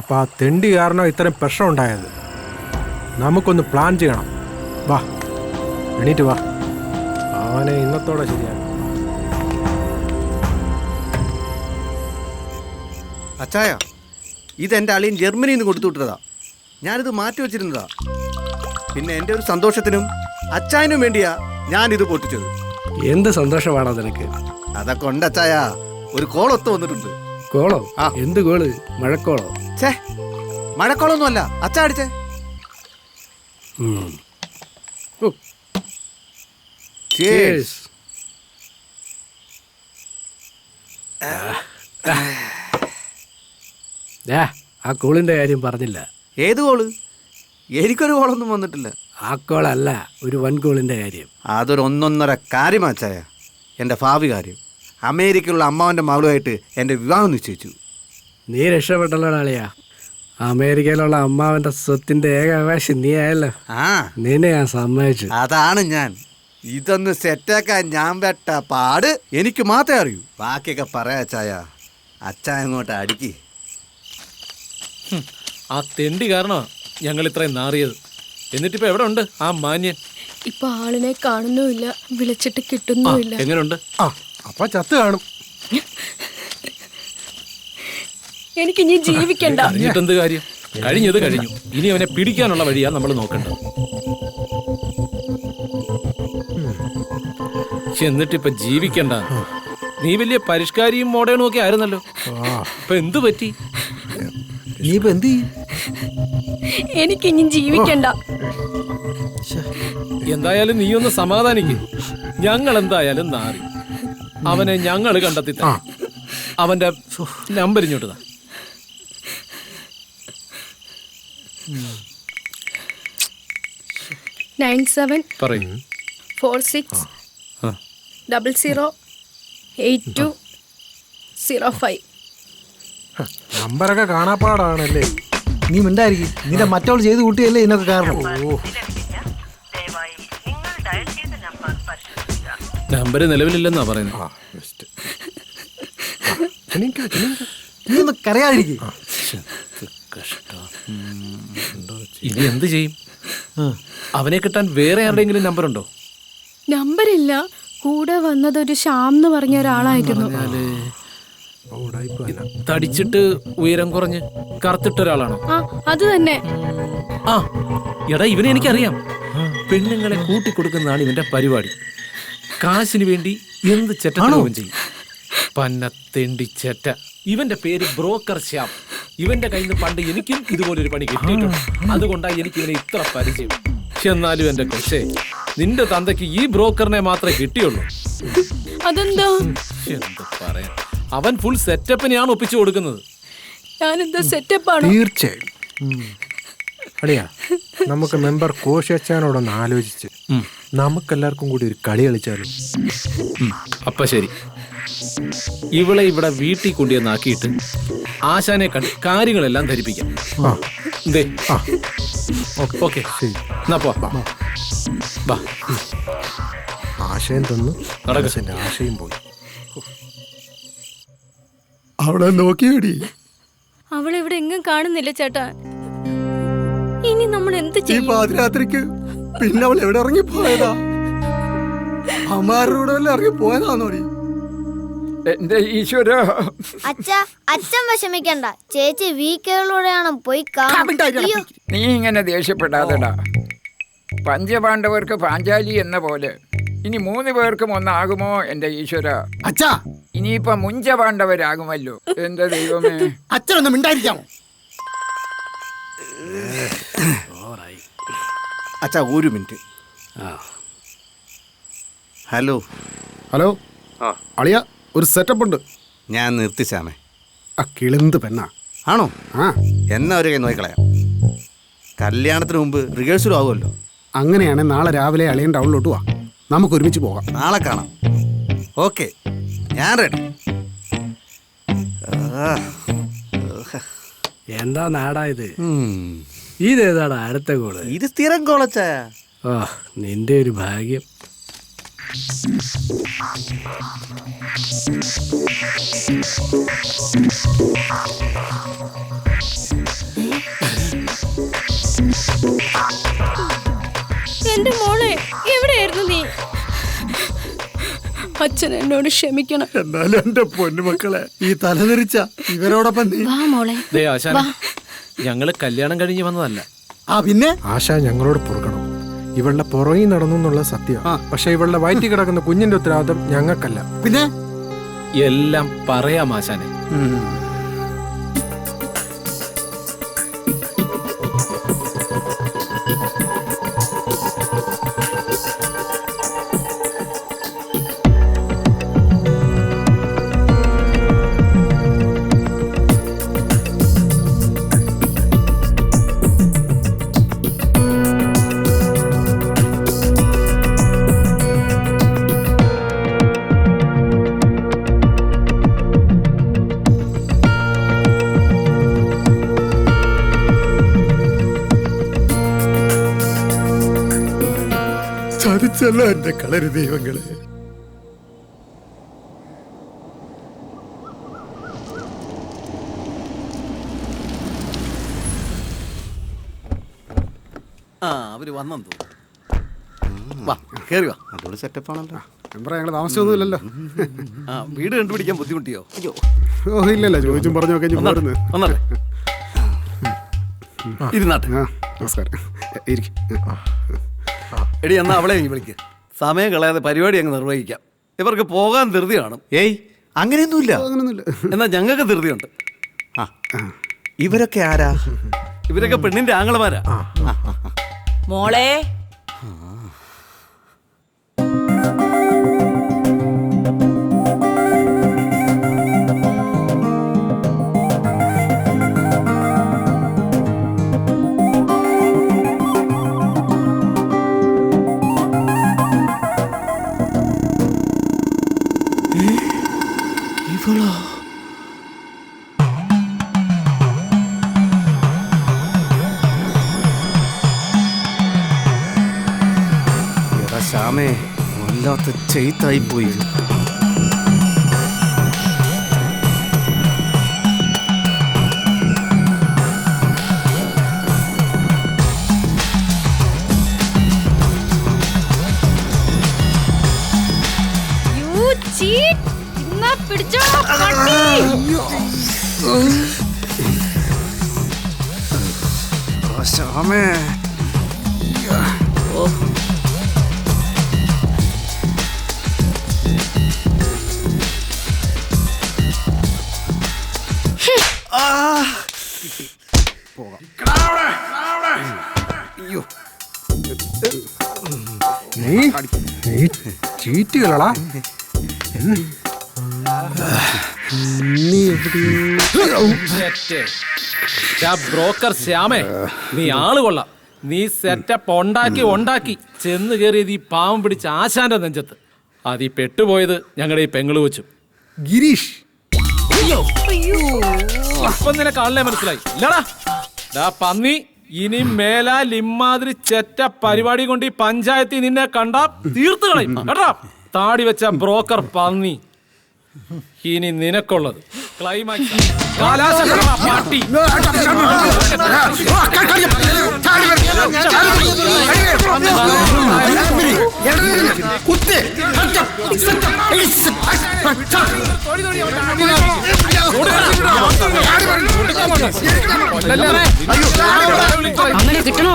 അപ്പോൾ ആ തെണ്ടി കാരണം ഇത്രയും പ്രശ്നം ഉണ്ടായത്. നമുക്കൊന്ന് പ്ലാൻ ചെയ്യണം. വാ, എണീറ്റ് വാ, അവനെ ഇന്നത്തോടെ ശരിയാണ്. അച്ചായ, ഇതെൻ്റെ അളിയൻ ജർമ്മനിയിൽ നിന്ന് കൊടുത്തു വിട്ടതാ. ഞാനിത് മാറ്റി വെച്ചിരുന്നതാ. പിന്നെ എൻ്റെ ഒരു സന്തോഷത്തിനും അച്ചായനും വേണ്ടിയാ ഞാനിത് പൊട്ടിച്ചത്. എന്ത് സന്തോഷമാണോ നിനക്ക്? അതൊക്കെ ഉണ്ട് അച്ചായ. ഒരു കോളൊത്ത് വന്നിട്ടുണ്ട്. കോളോ? എന്ത് കോള്? മഴക്കോളോ? ഛേ, മഴക്കോളൊന്നും അല്ല. അച്ചാ അടിച്ചേ. Cheers. ആ കോളിന്റെ കാര്യം പറഞ്ഞില്ല. ഏത് കോള്? എനിക്കൊരു കോളൊന്നും വന്നിട്ടില്ല. ആ കോളല്ല, ഒരു വൻകോളിന്റെ കാര്യം. അതൊരു ഒന്നൊന്നര കാര്യമാച്ചായ. എൻ്റെ ഭാവി കാര്യം. അമേരിക്കയിലുള്ള അമ്മാവൻ്റെ മകളുമായിട്ട് എൻ്റെ വിവാഹം നിശ്ചയിച്ചു. നീ രക്ഷപ്പെട്ടല്ലോ ആളിയാ. അമേരിക്കയിലുള്ള അമ്മാവന്റെ സ്വത്തിന്റെ ഏക അവകാശം നീ ആയല്ലോ. നിന്നെ ഞാൻ സമ്മതിച്ചു. അതാണ് ഞാൻ. ഇതൊന്ന് സെറ്റാക്കാൻ ഞാൻ പെട്ട പാട് എനിക്ക് മാത്രമേ അറിയൂ. ബാക്കിയൊക്കെ പറയാച്ചായ. അച്ചായ അങ്ങോട്ട് അടിക്ക്. ആ തെണ്ടി കാരണമാണ് ഞങ്ങൾ ഇത്രയും നാറിയത്. എന്നിട്ടിപ്പോ എവിടെ ഉണ്ട് ആ മാന്യൻ? ഇപ്പൊ ആളിനെ കാണുന്നുമില്ല, വിളിച്ചിട്ട് കിട്ടുന്നുമില്ല. എങ്ങനെയുണ്ട്? അപ്പൊ ചത്ത് കാണും. എനിക്ക് ഇനി ജീവിക്കണ്ട. അറിഞ്ഞിട്ടെന്ത് കാര്യം? കഴിഞ്ഞത് കഴിഞ്ഞു. ഇനി അവനെ പിടിക്കാനുള്ള വഴിയാ നമ്മൾ നോക്കേണ്ടത്. എന്നിട്ടിപ്പൊ ജീവിക്കണ്ട. നീ വലിയ പരിഷ്കാരിയും മോഡേണും ഒക്കെ ആയിരുന്നല്ലോ. ഇപ്പൊ എന്തു പറ്റി? നീ ഇപ്പൊ എന്ത് ചെയ്യും? എനിക്ക് ഇനി ജീവിക്കണ്ട. എന്തായാലും നീ ഒന്ന് സമാധാനിക്ക്. ഞങ്ങൾ എന്തായാലും നാറി. അവനെ ഞങ്ങൾ കണ്ടെത്തി തരാം. അവന്റെ നമ്പർ ഇങ്ങോട്ട്. 9746008205. നമ്പറൊക്കെ കാണാപ്പാടാണല്ലേ. നീ മിണ്ടായിരിക്കും. നിന്റെ മറ്റവൾ ചെയ്ത് കൂട്ടിയല്ലേ ഇതിനൊക്കെ കാരണം. നമ്പർ നിലവിലില്ലെന്നാ പറയുന്നത്. നീ ഒന്ന് കരയാതിരിക്കും. ഇനി എന്ത് ചെയ്യും? അവനെ കിട്ടാൻ വേറെ ആരുടെയെങ്കിലും നമ്പർ ഉണ്ടോ? നമ്പറില്ല. കൂടെ വന്നതൊരു ശ്യാം എന്ന് പറഞ്ഞ ഒരാളായിരുന്നു. തടിച്ചിട്ട് ഉയരം കുറഞ്ഞ് കറുത്തിട്ട ഒരാളാണോ? അത് തന്നെ. ആ എടാ, ഇവനെ എനിക്കറിയാം. പെണ്ണുങ്ങളെ കൂട്ടിക്കൊടുക്കുന്നതാണ് ഇവന്റെ പരിപാടി. കാശിന് വേണ്ടി എന്ത് ചെറ്റവും ചെയ്യും. പന്നത്തെണ്ടി ചെറ്റ. ഇവന്റെ പേര് ബ്രോക്കർ ശ്യാം. ഇവന്റെ കയ്യിൽ നിന്ന് പണ്ട് എനിക്കും ഇതുപോലൊരു പണി കിട്ടിയിട്ടുണ്ട്. അതുകൊണ്ടാണ് എനിക്ക് ഇവനെ ഇത്ര പരിചയം. എന്നാലും എന്റെ കൊച്ചേ, നിന്റെ തന്തയ്ക്ക് ഈ ബ്രോക്കറിനെ മാത്രമേ കിട്ടിയുള്ളൂ. അതെന്താ? എന്ത് പറയാ, അവൻ ഫുൾ സെറ്റപ്പിനെയാണ് ഒപ്പിച്ചു കൊടുക്കുന്നത്. ഞാനെന്താ സെറ്റപ്പാണ്? തീർച്ചയായും. അളിയാ, നമുക്ക് മെമ്പർ കോശാനോടൊന്ന് ആലോചിച്ച് നമുക്കെല്ലാവർക്കും കൂടി ഒരു കളി കളിച്ചാലും. അപ്പൊ ശരി, ഇവളെ ഇവിടെ വീട്ടിൽ കൊണ്ടുവന്നാക്കിയിട്ട് ആശാനെ കണ്ട് കാര്യങ്ങളെല്ലാം ധരിപ്പിക്കാം. ഓക്കെ, എന്നാ പോ. ആശയം തന്നു, നടക്കട്ടെ. ആശയം പോയി. അവളെ നോക്കിയടി. അവളിവിടെ എങ്ങും കാണുന്നില്ല ചേട്ടാ. ഇനി നമ്മൾ എന്ത് ചെയ്യും? പാതിരാത്രിക്ക് പിന്നെ അവൾ എവിടെ ഇറങ്ങി പോയതാ? അമ്മാരുടെ കൂടെ ഇറങ്ങി പോയതാന്നോടി. എന്റെ ഈശ്വര, അച്ഛൻ വിഷമിക്കണ്ട. ചേച്ചി വീക്കുകളിലൂടെയാണ് പോയി കാണും. നീ ഇങ്ങനെ ദേഷ്യപ്പെടാതെടാ. പഞ്ചപാണ്ഡവർക്ക് പാഞ്ചാലി എന്ന പോലെ ഇനി 3 പേർക്കും ഒന്നാകുമോ എന്റെ ഈശ്വര? അച്ഛാ, ഇനിയിപ്പൊ മുഞ്ചപാണ്ഡവരാകുമല്ലോ. എന്റെ ദൈവമേ, അച്ഛനൊന്നും മിണ്ടായിരിക്കാമോ? അച്ഛാ, ഒരു മിനിറ്റ്. Hello hello. അളിയ, ഒരു സെറ്റപ്പ് ഉണ്ട്. ഞാൻ നിർത്തിച്ചാമേ. ആ കിളിന്ത് പെണ്ണാ. ആണോ? ആ, എന്നാ ഒരു കൈ നോക്കിക്കളയാം. കല്യാണത്തിന് മുമ്പ് റിഹേഴ്സലും ആകുമല്ലോ. അങ്ങനെയാണെങ്കിൽ നാളെ രാവിലെ അളിയൻ ടൗണിലോട്ട് വാ, നമുക്ക് ഒരുമിച്ച് പോകാം. നാളെ കാണാം. ഓക്കെ, ഞാൻ റെഡി. എന്താ നാടാ ഇത്? ഇതേതാടാ അടുത്ത കോള്? ഇത് സ്ഥിരം കോളച്ചാ. ഓ, നിന്റെ ഒരു ഭാഗ്യം. അച്ഛൻ എന്നോട് ക്ഷമിക്കണം. എന്നാലും എന്റെ പൊന്നുമക്കളെ ഈ തലതെറിച്ച ഇവരോടൊപ്പം നീ വാ മോളെ. ദേ ആശാനെ, ഞങ്ങള് കല്യാണം കഴിഞ്ഞ് വന്നതല്ല. പിന്നെ ആശ ഞങ്ങളോട് പൊറുക്കണം. ഇവളുടെ പുറകിൽ നടന്നു എന്നുള്ള സത്യമാണ്. പക്ഷെ ഇവളുടെ വയറ്റിൽ കിടക്കുന്ന കുഞ്ഞിന്റെ ഉത്തരവാദിത്വം ഞങ്ങൾക്കല്ല. പിന്നെ എല്ലാം പറയാം ആശാനെ. ചതിച്ചല്ലോ എന്റെ കളരി ദൈവങ്ങളെ. അവര് വന്നെന്ന് തോന്നുന്നു. വാ കേറി വാ. അതുകൊണ്ട് സെറ്റപ്പ് ആണല്ലോ. ഞങ്ങൾ താമസിച്ചൊന്നുമില്ലല്ലോ. വീട് കണ്ടുപിടിക്കാൻ ബുദ്ധിമുട്ടിയോ? അയ്യോ ഓ ഇല്ലല്ല, ചോദിച്ചും പറഞ്ഞു ഒക്കെ വന്നല്ലേ ഇരുന്നാട്ടെ. നമസ്കാരം. എടി എന്നാ അവളെ നീ വിളിക്ക്. സമയം കളയാതെ പരിപാടി അങ്ങ് നിർവഹിക്കാം. ഇവർക്ക് പോകാൻ ധൃതി കാണും. ഏയ് അങ്ങനെയൊന്നുമില്ല. എന്നാ ഞങ്ങൾക്ക് ധൃതിയുണ്ട്. ഇവരൊക്കെ ആരാ? ഇവരൊക്കെ പെണ്ണിന്റെ ആങ്ങളമാരാ. മോളെ ഇവളോ? എടാ ശ്യാമേ, വല്ലാത്ത ചെയ്ത്തായി പോയി. You cheat! ഇന്നാ പിടിച്ചോ പട്ടി. ശ്യാമേ നീ ചീറ്റുകളടാ. ബ്രോക്കർ ശ്യാമേ, നീ ആള് കൊള്ളാം. നീ സെറ്റപ്പ് ഉണ്ടാക്കി ചെന്ന് കയറിയത് ഈ പാവം പിടിച്ച ആശാന്റെ നെഞ്ചത്ത്. അതീ പെട്ടുപോയത് ഞങ്ങളുടെ ഈ പെങ്ങള് വെച്ചു. ഗിരീഷ്, ഇപ്പം നിനക്ക് ആളിനെ മനസ്സിലായി ഇല്ലടാ? ഡാ പന്നി, ഇനി മേലാൽ ഇമ്മാതിരി ചെറ്റ പരിപാടി കൊണ്ട് ഈ പഞ്ചായത്തിൽ നിന്നെ കണ്ടാ തീർത്തു കളയും കേട്ടോ. താടി വെച്ച ബ്രോക്കർ പന്നി. ഇനി നിനക്കുള്ളത് ക്ലൈമാക്സ്. പാട്ടി അങ്ങനെ കിട്ടണോ?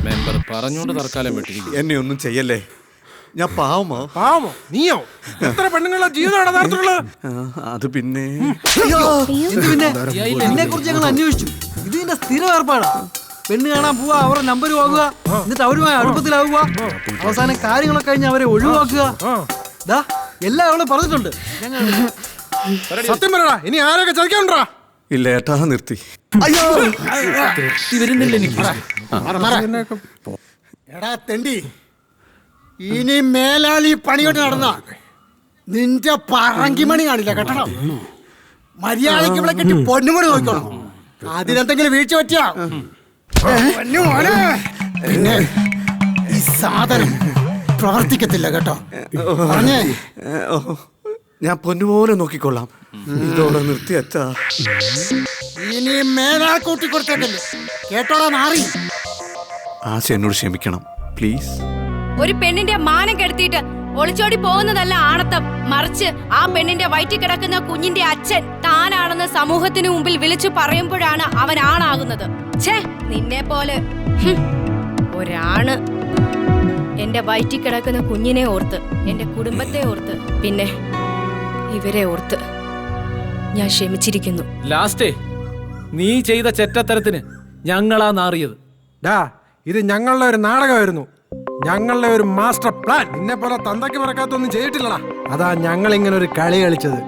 മെമ്പർ പറഞ്ഞോണ്ട് തർക്കാലം വിട്ടിരിക്കും. എന്നെ ഒന്നും ചെയ്യല്ലേ, ഞാൻ പാവമോ? പാവമോ? നീയോ? എത്ര പെണ്ണുങ്ങളെ ജീവിതമാണ് നടത്തുള്ളത്? അത് പിന്നെ ഇതിനെ കുറിച്ച് ഞങ്ങൾ അന്വേഷിച്ചു. ഇത് ഇതിന്റെ സ്ഥിര ഏർപ്പാടാ. പെണ്ണ് കാണാൻ പോവാ, അവരുടെ നമ്പർ വാങ്ങുക, എന്നിട്ട് അവരുമായി അടുപ്പത്തിലാവുക, അവസാനം കാര്യങ്ങളൊക്കെ കഴിഞ്ഞ് അവരെ ഒഴിവാക്കുക. ദാ എല്ലാം അവള് പറഞ്ഞിട്ടുണ്ട്. സത്യം പറയടാ, ഇനി ആരൊക്കെ ചതിക്കാനുണ്ടാ? ഇല്ല ഏട്ടാ, നിർത്തി. എടാ തെണ്ടി, ഇനി മേലാൽ ഈ പണിയോട്ട് നടന്ന നിന്റെ പറങ്കിമണി കാണില്ല കേട്ടോ. മര്യാദയ്ക്ക് ഇവിടെ കെട്ടി പൊന്നുമണി നോക്കണം. അതിനെന്തെങ്കിലും വീഴ്ച പറ്റിയാ പിന്നെ ഈ സാധനം പ്രവർത്തിക്കത്തില്ല കേട്ടോ. പറഞ്ഞേ, ഞാൻ പൊന്നുപോലെ നോക്കിക്കൊള്ളാം. ഇതോടെ നിർത്തി അച്ഛാ. ഇനി മേലാൽ കൂട്ടി കൊടുത്തേക്കല്ലേ കേട്ടോടാ നാറി. ആശ എന്നോട് ക്ഷമിക്കണം പ്ലീസ്. ഒരു പെണ്ണിന്റെ മാനം കെടുത്തിയിട്ട് ഒളിച്ചോടി പോകുന്നതല്ല ആണത്തം, മറിച്ച് ആ പെണ്ണിന്റെ വയറ്റിൽ കിടക്കുന്ന കുഞ്ഞിന്റെ അച്ഛൻ താനാണെന്ന് സമൂഹത്തിന് മുമ്പിൽ വിളിച്ചു പറയുമ്പോഴാണ് അവൻ ആണാകുന്നത്. ഛേ, നിന്നെ പോലെ ഒരാണ്. എന്റെ വയറ്റിൽ കിടക്കുന്ന കുഞ്ഞിനെ ഓർത്ത്, എന്റെ കുടുംബത്തെ ഓർത്ത്, പിന്നെ ഇവരെ ഓർത്ത് ഞാൻ ക്ഷമിച്ചിരിക്കുന്നു. ലാസ്റ്റേ നീ ചെയ്ത ചെറ്റത്തരത്തിന് ഞങ്ങളാ നാറിയത്. ഡാ, ഇത് ഞങ്ങളുടെ ഒരു നാടകമായിരുന്നു, ഞങ്ങളുടെ ഒരു മാസ്റ്റർ പ്ലാൻ. നിന്നെ പോലെ തന്തയ്ക്ക് പറക്കാത്തൊന്നും ചെയ്തിട്ടില്ലടാ. അതാ ഞങ്ങൾ ഇങ്ങനെ ഒരു കളി കളിച്ചത്.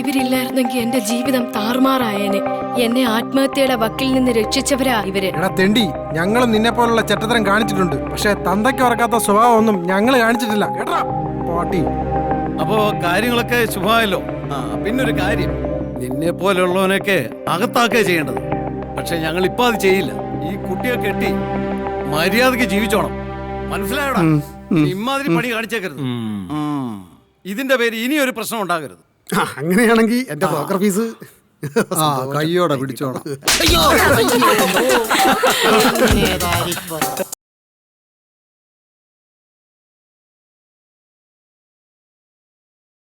ഇവരില്ലായിരുന്നെങ്കിൽ എന്റെ ജീവിതം താറുമാറായേനെ. എന്നെ ആത്മഹത്യയുടെ വക്കിൽ നിന്ന് രക്ഷിച്ചവരാ ഇവര്. എടാ തെണ്ടി, ഞങ്ങളും നിന്നെ പോലുള്ള ചെറ്റത്തരം കാണിച്ചിട്ടുണ്ട്, പക്ഷെ തന്തയ്ക്ക് പറക്കാത്ത സ്വഭാവം ഒന്നും ഞങ്ങൾ കാണിച്ചിട്ടില്ല കേട്ടോ പോട്ടി. അപ്പോ കാര്യങ്ങളൊക്കെ ശുഭമായല്ലോ. പിന്നൊരു കാര്യം, നിന്നെ പോലുള്ളവനൊക്കെ അകത്താക്കുക ചെയ്യേണ്ടത്. പക്ഷെ ഞങ്ങൾ ഇപ്പൊ അത് ചെയ്യില്ല. ഈ കുട്ടിയെ കെട്ടി മര്യാദക്ക് ജീവിച്ചോണം, മനസ്സിലായോടാ? ഇമാതിരി പണി കാണിച്ചേക്കരുത്. ഇതിന്റെ പേര് ഇനി ഒരു പ്രശ്നം ഉണ്ടാകരുത്. അങ്ങനെയാണെങ്കിൽ എന്റെ ബ്രോക്കർ ഫീസ് കയ്യോടെ പിടിച്ചോണം.